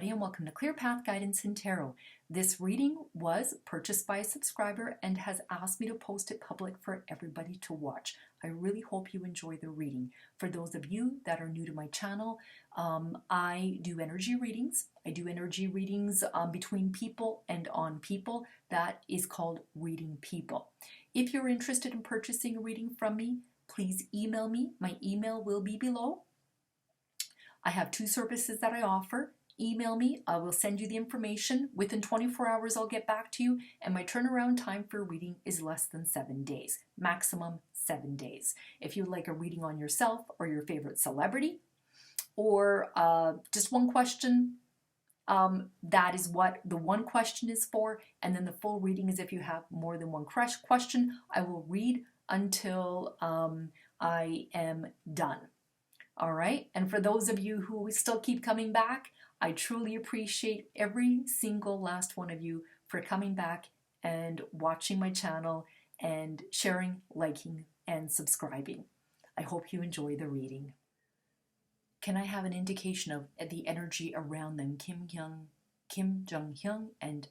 everybody, and welcome to Clear Path Guidance in Tarot. This reading was purchased by a subscriber and has asked me to post it public for everybody to watch. I really hope you enjoy the reading. For those of you that are new to my channel, I do energy readings. I do energy readings between people and on people. That is called reading people. If you're interested in purchasing a reading from me, please email me. My email will be below. I have two services that I offer. Email me, I will send you the information. Within 24 hours, I'll get back to you, and my turnaround time for a reading is less than 7 days, maximum 7 days. If you'd like a reading on yourself or your favorite celebrity, or just one question, that is what the one question is for, and then the full reading is if you have more than one question. I will read until I am done. All right, and for those of you who still keep coming back, I truly appreciate every single last one of you for coming back and watching my channel and sharing, liking, and subscribing. I hope you enjoy the reading. Can I have an indication of the energy around them? Kim Jong Hyun, and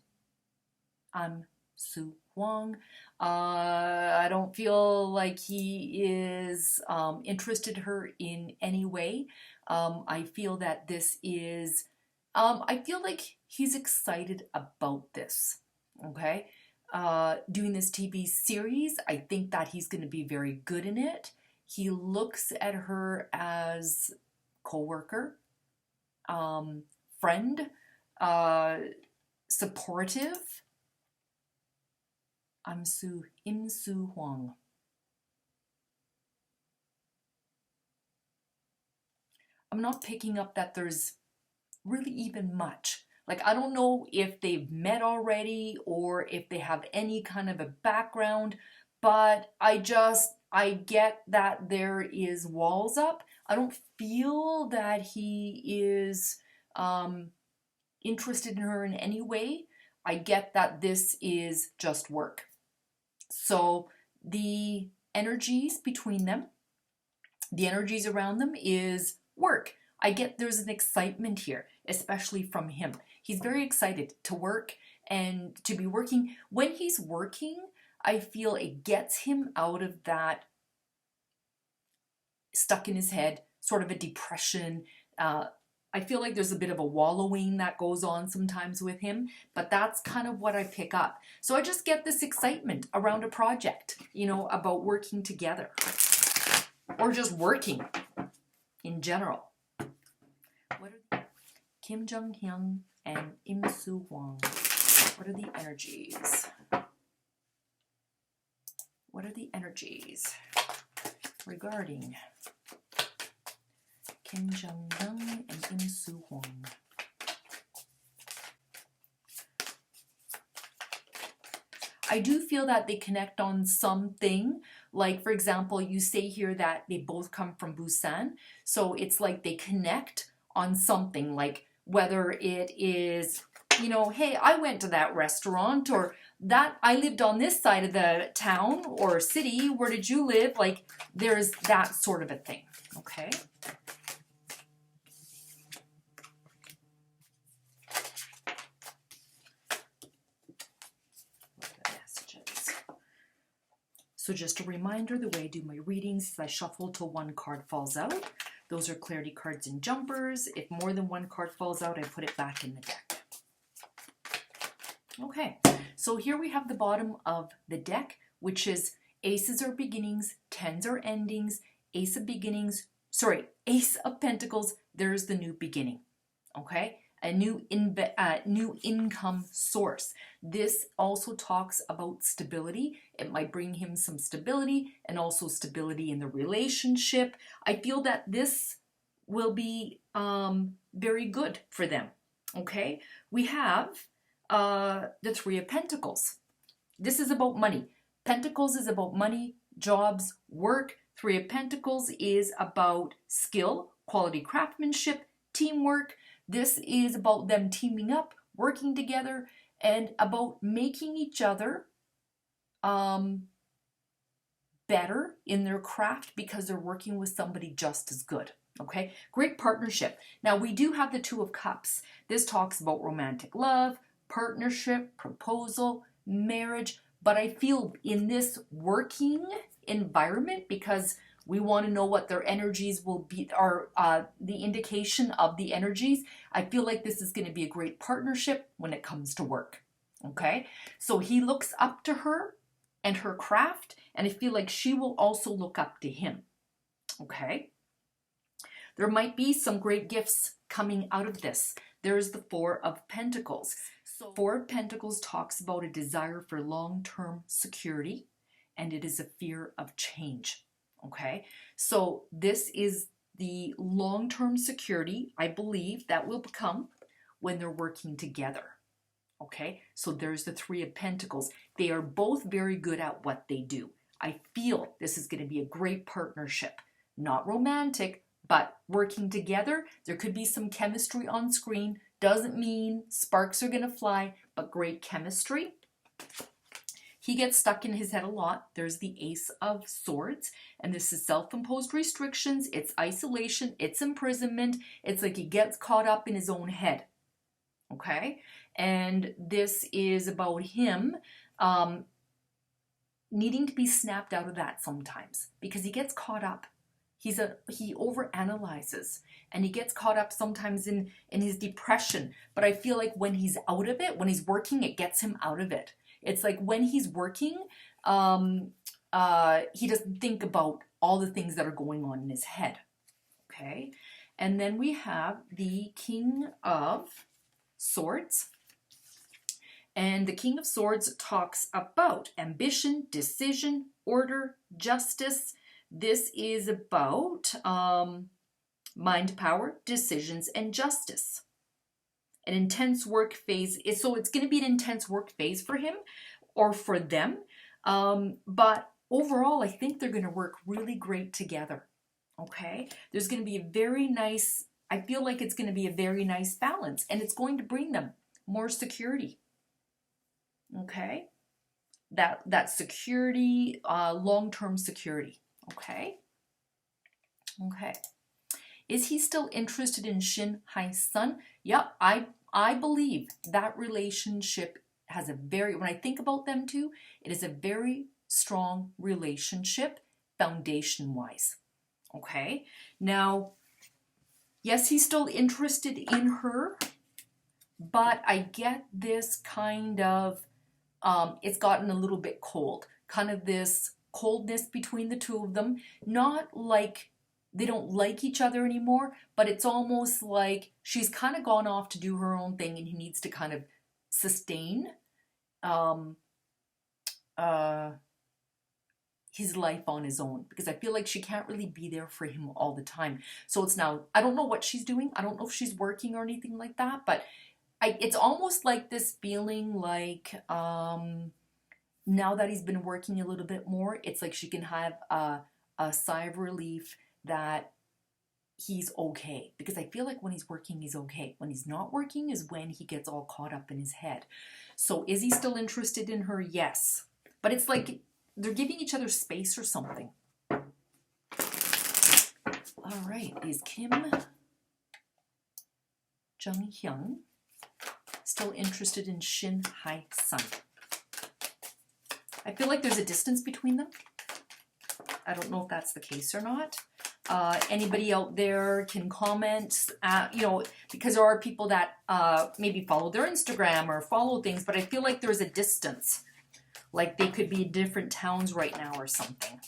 Hyung. I don't feel like he is interested in her in any way. I feel that this is, I feel like he's excited about this, okay? Doing this TV series, I think that he's going to be very good in it. He looks at her as co-worker, friend, supportive. Im Soo Hwang. I'm not picking up that there's really even much. Like, I don't know if they've met already or if they have any kind of a background, but I get that there is walls up. I don't feel that he is interested in her in any way. I get that this is just work. So the energies between them, the energies around them is work. I get there's an excitement here, especially from him. He's very excited to work and to be working. When he's working, I feel it gets him out of that stuck in his head, sort of a depression. I feel like there's a bit of a wallowing that goes on sometimes with him, but that's kind of what I pick up. So I just get this excitement around a project, you know, about working together or just working in general. What are Kim Jong Hyun and Im Soo Hwang? What are the energies? What are the energies regarding Kim Jong Un and Im Soo Hwang? I do feel that they connect on something. Like, for example, you say here that they both come from Busan. So it's like they connect on something, like whether it is, you know, hey, I went to that restaurant, or that I lived on this side of the town or city. Where did you live? Like, there's that sort of a thing. Okay. So just a reminder, the way I do my readings is I shuffle till one card falls out. Those are clarity cards and jumpers. If more than one card falls out, I put it back in the deck. Okay, so here we have the bottom of the deck, which is aces are beginnings, tens are endings, ace of beginnings, sorry, ace of pentacles, there's the new beginning, okay? A new income source. This also talks about stability. It might bring him some stability and also stability in the relationship. I feel that this will be very good for them. Okay, we have the Three of Pentacles. This is about money. Pentacles is about money, jobs, work. Three of Pentacles is about skill, quality craftsmanship, teamwork. This is about them teaming up, working together, and about making each other better in their craft because they're working with somebody just as good. Okay, great partnership. Now we do have the Two of Cups. This talks about romantic love, partnership, proposal, marriage. But I feel in this working environment, because we want to know what their energies will be, or the indication of the energies, I feel like this is going to be a great partnership when it comes to work. Okay, so he looks up to her and her craft, and I feel like she will also look up to him. Okay, there might be some great gifts coming out of this. There's the Four of Pentacles. So Four of Pentacles talks about a desire for long-term security, and it is a fear of change. Okay, so this is the long-term security, I believe, that will come when they're working together. Okay, so there's the Three of Pentacles. They are both very good at what they do. I feel this is going to be a great partnership. Not romantic, but working together. There could be some chemistry on screen. Doesn't mean sparks are going to fly, but great chemistry. He gets stuck in his head a lot. There's the Ace of Swords, and this is self-imposed restrictions. It's isolation. It's imprisonment. It's like he gets caught up in his own head. Okay? And this is about him needing to be snapped out of that sometimes, because he gets caught up. He overanalyzes, and he gets caught up sometimes in his depression. But I feel like when he's out of it, when he's working, it gets him out of it. It's like when he's working, he doesn't think about all the things that are going on in his head. Okay? And then we have the King of Swords. And the King of Swords talks about ambition, decision, order, justice. This is about mind power, decisions, and justice. An intense work phase. So it's going to be an intense work phase for him or for them. But overall, I think they're going to work really great together. Okay? There's going to be a very nice, I feel like it's going to be a very nice balance, and it's going to bring them more security. Okay? That security, long-term security. Okay? Okay. Is he still interested in Shin, Hyun? Yep, I believe that relationship has a very, when I think about them two, it is a very strong relationship foundation-wise. Okay? Now, yes, he's still interested in her, but I get this kind of, it's gotten a little bit cold. Kind of this coldness between the two of them. Not like they don't like each other anymore, but it's almost like she's kind of gone off to do her own thing, and he needs to kind of sustain his life on his own, because I feel like she can't really be there for him all the time. So it's now, I don't know what she's doing. I don't know if she's working or anything like that, but it's almost like this feeling like now that he's been working a little bit more, it's like she can have a sigh of relief that he's okay. Because I feel like when he's working, he's okay. When he's not working is when he gets all caught up in his head. So is he still interested in her? Yes. But it's like they're giving each other space or something. All right. Is Kim Jung Hyun still interested in Shin Hyun? I feel like there's a distance between them. I don't know if that's the case or not. Anybody out there can comment, because there are people that maybe follow their Instagram or follow things, but I feel like there's a distance. Like they could be in different towns right now or something.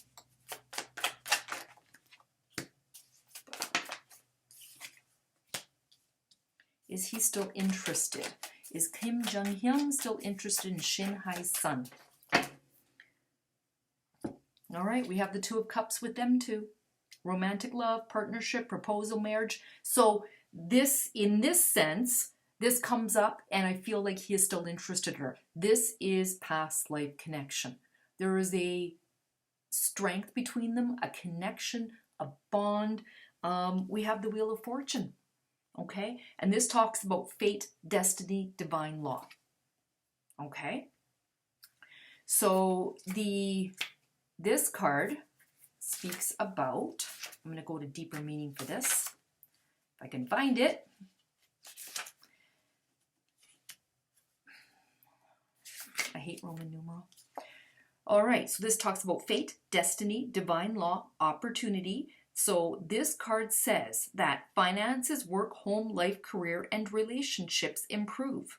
Is he still interested? Is Kim Jung Hyun still interested in Shin Hyun? All right, we have the Two of Cups with them too. Romantic love, partnership, proposal, marriage. So this, in this sense, this comes up, and I feel like he is still interested in her. This is past life connection. There is a strength between them, a connection, a bond. We have the Wheel of Fortune, okay? And this talks about fate, destiny, divine law, okay? So this card speaks about, I'm going to go to deeper meaning for this, if I can find it. I hate Roman numeral. All right, so this talks about fate, destiny, divine law, opportunity. So this card says that finances, work, home, life, career, and relationships improve.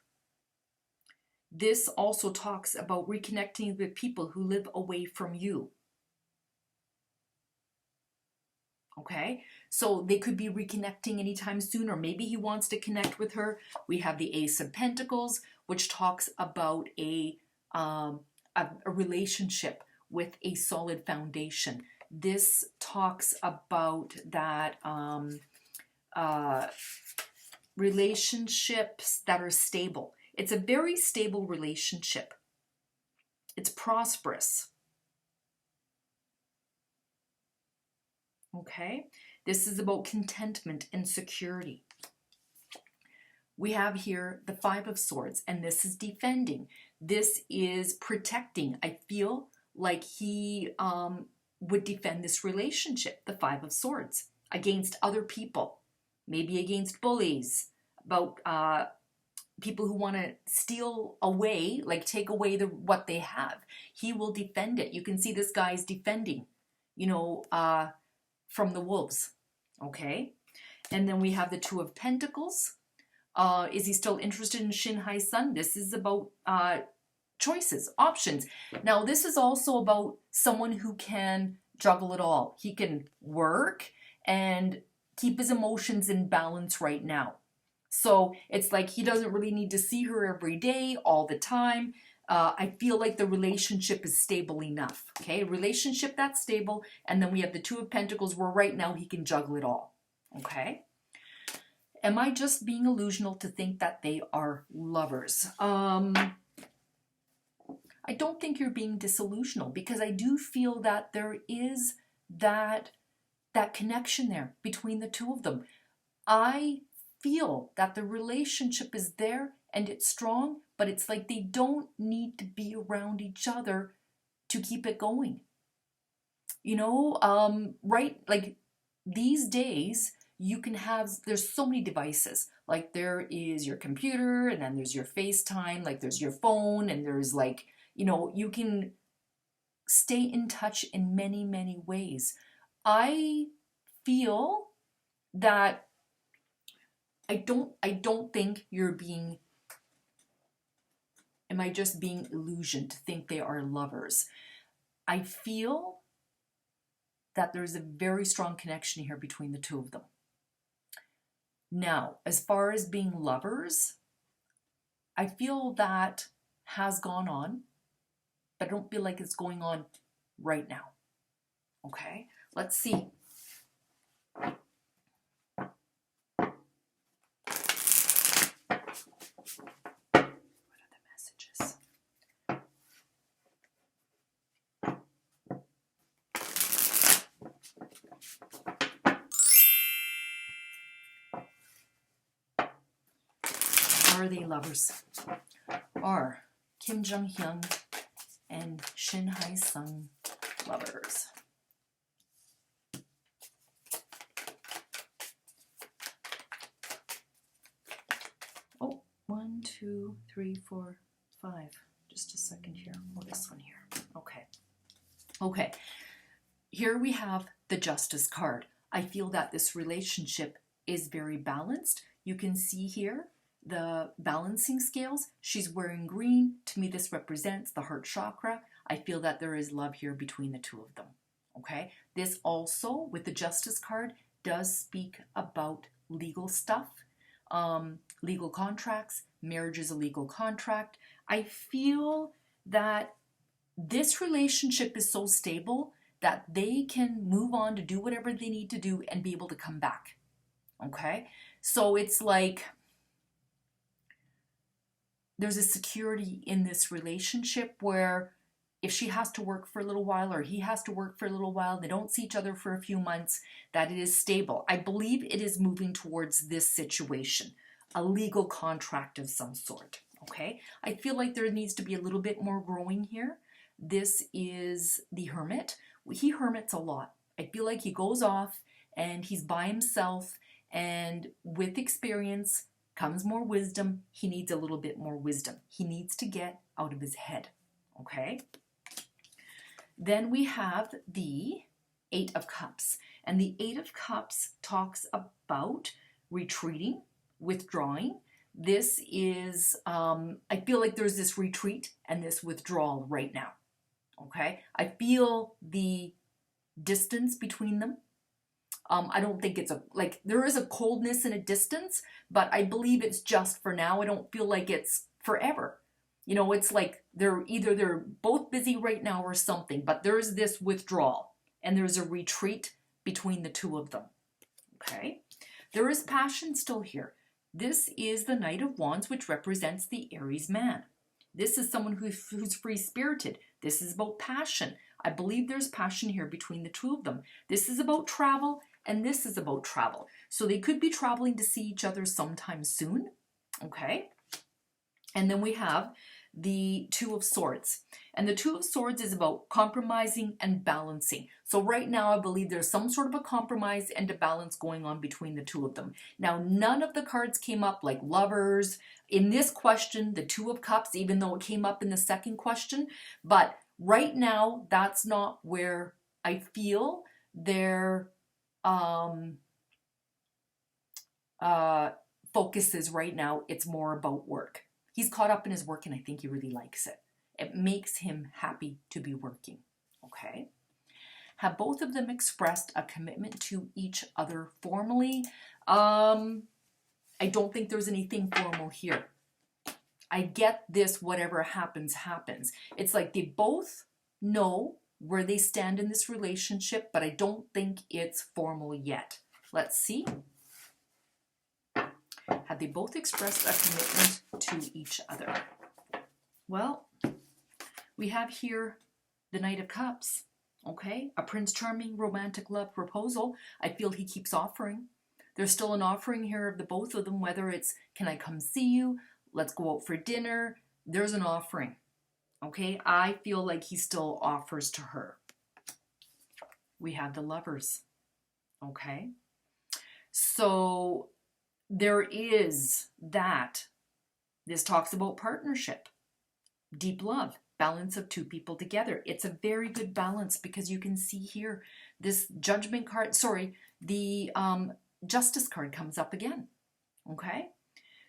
This also talks about reconnecting with people who live away from you. Okay, so they could be reconnecting anytime soon, or maybe he wants to connect with her. We have the Ace of Pentacles, which talks about a relationship with a solid foundation. This talks about that relationships that are stable. It's a very stable relationship. It's prosperous. Okay, this is about contentment and security. We have here the Five of Swords, and this is defending. This is protecting. I feel like he would defend this relationship, the Five of Swords, against other people, maybe against bullies, about people who want to steal away, like take away what they have. He will defend it. You can see this guy's defending, you know, from the wolves. Okay, and then we have the Two of Pentacles. Is he still interested in Shin, Hyun? This is about choices, options. Now, this is also about someone who can juggle it all. He can work and keep his emotions in balance right now. So it's like he doesn't really need to see her every day, all the time. I feel like the relationship is stable enough. Okay, a relationship that's stable. And then we have the Two of Pentacles where right now he can juggle it all. Okay. Am I just being illusional to think that they are lovers? I don't think you're being disillusional, because I do feel that there is that connection there between the two of them. I feel that the relationship is there and it's strong, but it's like they don't need to be around each other to keep it going. You know, right? Like these days, you can have, there's so many devices. Like there is your computer, and then there's your FaceTime, like there's your phone, and there's like, you know, you can stay in touch in many, many ways. I feel that I don't think you're being, am I just being illusioned to think they are lovers? I feel that there's a very strong connection here between the two of them. Now, as far as being lovers, I feel that has gone on, but I don't feel like it's going on right now. Okay, let's see. Are they lovers? Are Kim Jong Hyun and Shin Hyun lovers? Oh, 1, 2, 3, 4, 5. Just a second here. Oh, this one here. Okay. Okay. Here we have the Justice card. I feel that this relationship is very balanced. You can see here the balancing scales. She's wearing green. To me, this represents the heart chakra. I feel that there is love here between the two of them. Okay. This also, with the Justice card, does speak about legal stuff, legal contracts. Marriage is a legal contract. I feel that this relationship is so stable that they can move on to do whatever they need to do and be able to come back. Okay. So it's like there's a security in this relationship where if she has to work for a little while or he has to work for a little while, they don't see each other for a few months, that it is stable. I believe it is moving towards this situation, a legal contract of some sort. Okay, I feel like there needs to be a little bit more growing here. This is the Hermit. He hermits a lot. I feel like he goes off and he's by himself, and with experience comes more wisdom. He needs a little bit more wisdom. He needs to get out of his head. Okay? Then we have the Eight of Cups. And the Eight of Cups talks about retreating, withdrawing. This is, I feel like there's this retreat and this withdrawal right now. Okay? I feel the distance between them. I don't think it's like, there is a coldness and a distance, but I believe it's just for now. I don't feel like it's forever. You know, it's like they're both busy right now or something, but there's this withdrawal and there's a retreat between the two of them. Okay? There is passion still here. This is the Knight of Wands, which represents the Aries man. This is someone who's free-spirited. This is about passion. I believe there's passion here between the two of them. This is about travel, and this is about travel. So they could be traveling to see each other sometime soon. Okay? And then we have the Two of Swords. And the Two of Swords is about compromising and balancing. So right now, I believe there's some sort of a compromise and a balance going on between the two of them. Now, none of the cards came up like Lovers. In this question, the Two of Cups, even though it came up in the second question. But right now, that's not where I feel their focus is right now. It's more about work. He's caught up in his work and I think he really likes it. It makes him happy to be working. Okay? Have both of them expressed a commitment to each other formally? I don't think there's anything formal here. I get this, whatever happens, happens. It's like they both know where they stand in this relationship, but I don't think it's formal yet. Let's see. Have they both expressed a commitment to each other? Well, we have here the Knight of Cups, okay? A Prince Charming romantic love proposal. I feel he keeps offering. There's still an offering here of the both of them, whether it's, can I come see you? Let's go out for dinner. There's an offering, okay? I feel like he still offers to her. We have the Lovers, okay? So there is that. This talks about partnership, deep love, balance of two people together. It's a very good balance because you can see here this Judgment card, the Justice card comes up again, okay?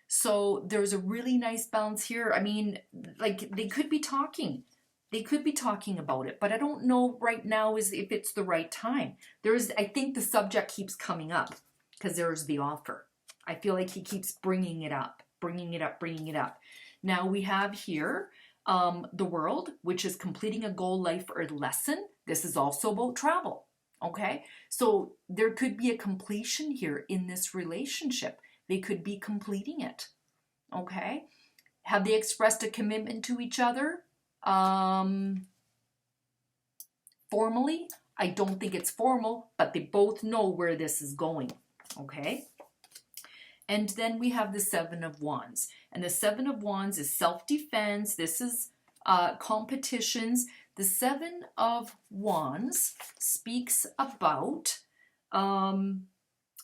So there's a really nice balance here. I mean, like they could be talking. They could be talking about it, but I don't know right now if it's the right time. I think the subject keeps coming up because there's the offer. I feel like he keeps bringing it up, bringing it up, bringing it up. Now we have here the World, which is completing a goal, life, or lesson. This is also about travel, okay? So there could be a completion here in this relationship. They could be completing it, okay? Have they expressed a commitment to each other? Formally, I don't think it's formal, but they both know where this is going, okay? And then we have the Seven of Wands. And the Seven of Wands is self-defense. This is competitions. The Seven of Wands speaks about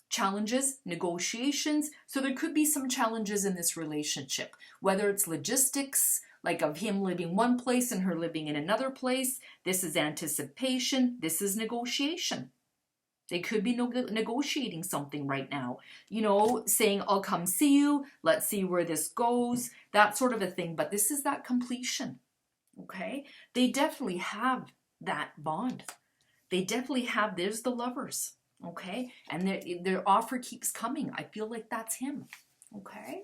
challenges, negotiations. So there could be some challenges in this relationship, whether it's logistics, like of him living one place and her living in another place. This is anticipation. This is negotiation. They could be negotiating something right now, you know, saying, I'll come see you. Let's see where this goes, that sort of a thing. But this is that completion, okay? They definitely have that bond. They definitely have, there's the Lovers, okay? And their offer keeps coming. I feel like that's him, okay?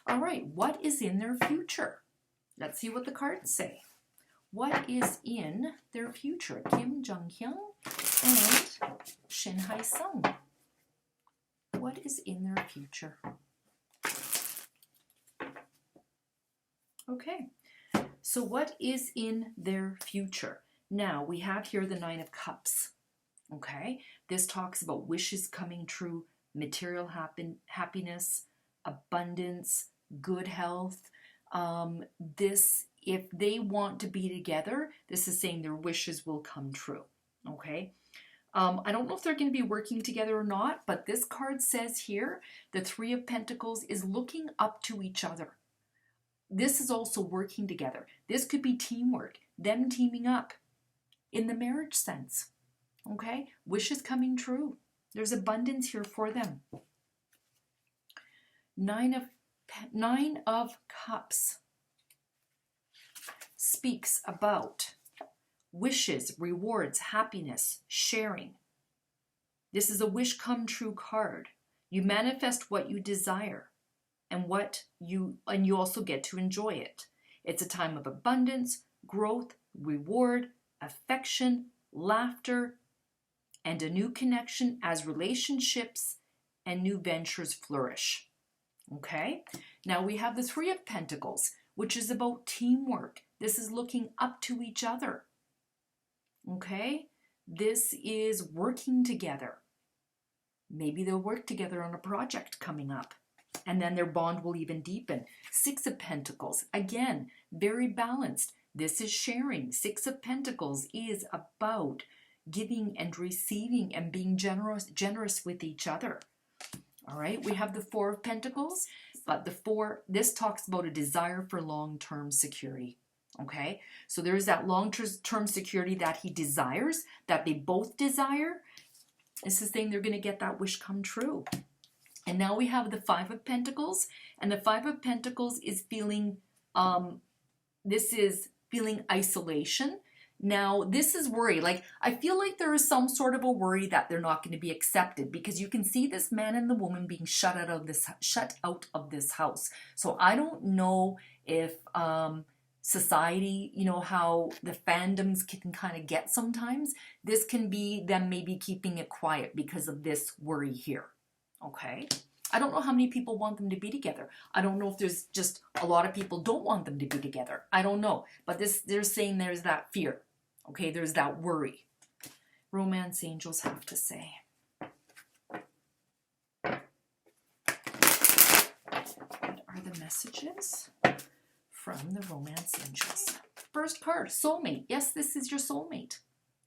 All right, what is in their future? Let's see what the cards say. What is in their future? Kim, Jung, Hyun, and Shin, Hyun. What is in their future? Okay, so what is in their future? Now, we have here the Nine of Cups, okay? This talks about wishes coming true, material happiness, abundance, good health. This if they want to be together, this is saying their wishes will come true. Okay. I don't know if they're going to be working together or not, but this card says here, the Three of Pentacles is looking up to each other. This is also working together. This could be teamwork, them teaming up in the marriage sense. Okay? Wishes coming true. There's abundance here for them. Nine of Cups speaks about wishes, rewards, happiness, sharing. This is a wish come true card. You manifest what you desire and you also get to enjoy it. It's a time of abundance, growth, reward, affection, laughter, and a new connection as relationships and new ventures flourish. Okay? Now we have the Three of Pentacles, which is about teamwork. This is looking up to each other. Okay? This is working together. Maybe they'll work together on a project coming up, and then their bond will even deepen. Six of Pentacles, again, very balanced. This is sharing. Six of Pentacles is about giving and receiving and being generous with each other. All right, we have the Four of Pentacles, but this talks about a desire for long-term security. Okay, so there's that long-term security that he desires, that they both desire. This is saying they're going to get that wish come true. And now we have the Five of Pentacles, and the Five of Pentacles is feeling, feeling isolation. Now, this is worry. Like, I feel like there is some sort of a worry that they're not going to be accepted, because you can see this man and the woman being shut out of this house. So I don't know if society, you know, how the fandoms can kind of get sometimes. This can be them maybe keeping it quiet because of this worry here. Okay? I don't know how many people want them to be together. I don't know if there's just a lot of people don't want them to be together. I don't know. But they're saying there's that fear. Okay? There's that worry. Romance angels have to say. What are the messages from the romance angels? First card, soulmate. Yes, this is your soulmate.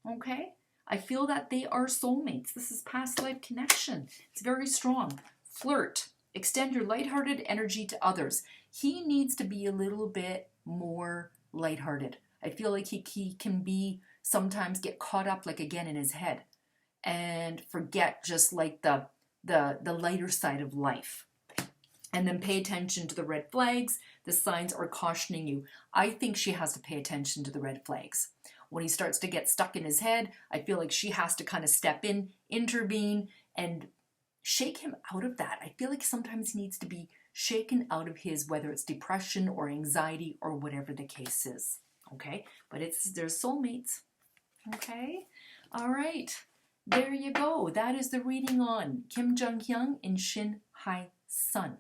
Okay? I feel that they are soulmates. This is past life connection. It's very strong. Flirt. Extend your lighthearted energy to others. He needs to be a little bit more lighthearted. I feel like he can be, sometimes get caught up, like, again, in his head and forget just like the lighter side of life. And then pay attention to the red flags. The signs are cautioning you. I think she has to pay attention to the red flags. When he starts to get stuck in his head, I feel like she has to kind of step in, intervene, and shake him out of that. I feel like sometimes he needs to be shaken out of his, whether it's depression or anxiety or whatever the case is. Okay? But they're soulmates. Okay? All right. There you go. That is the reading on Kim Jung Hyun and Shin Hyun.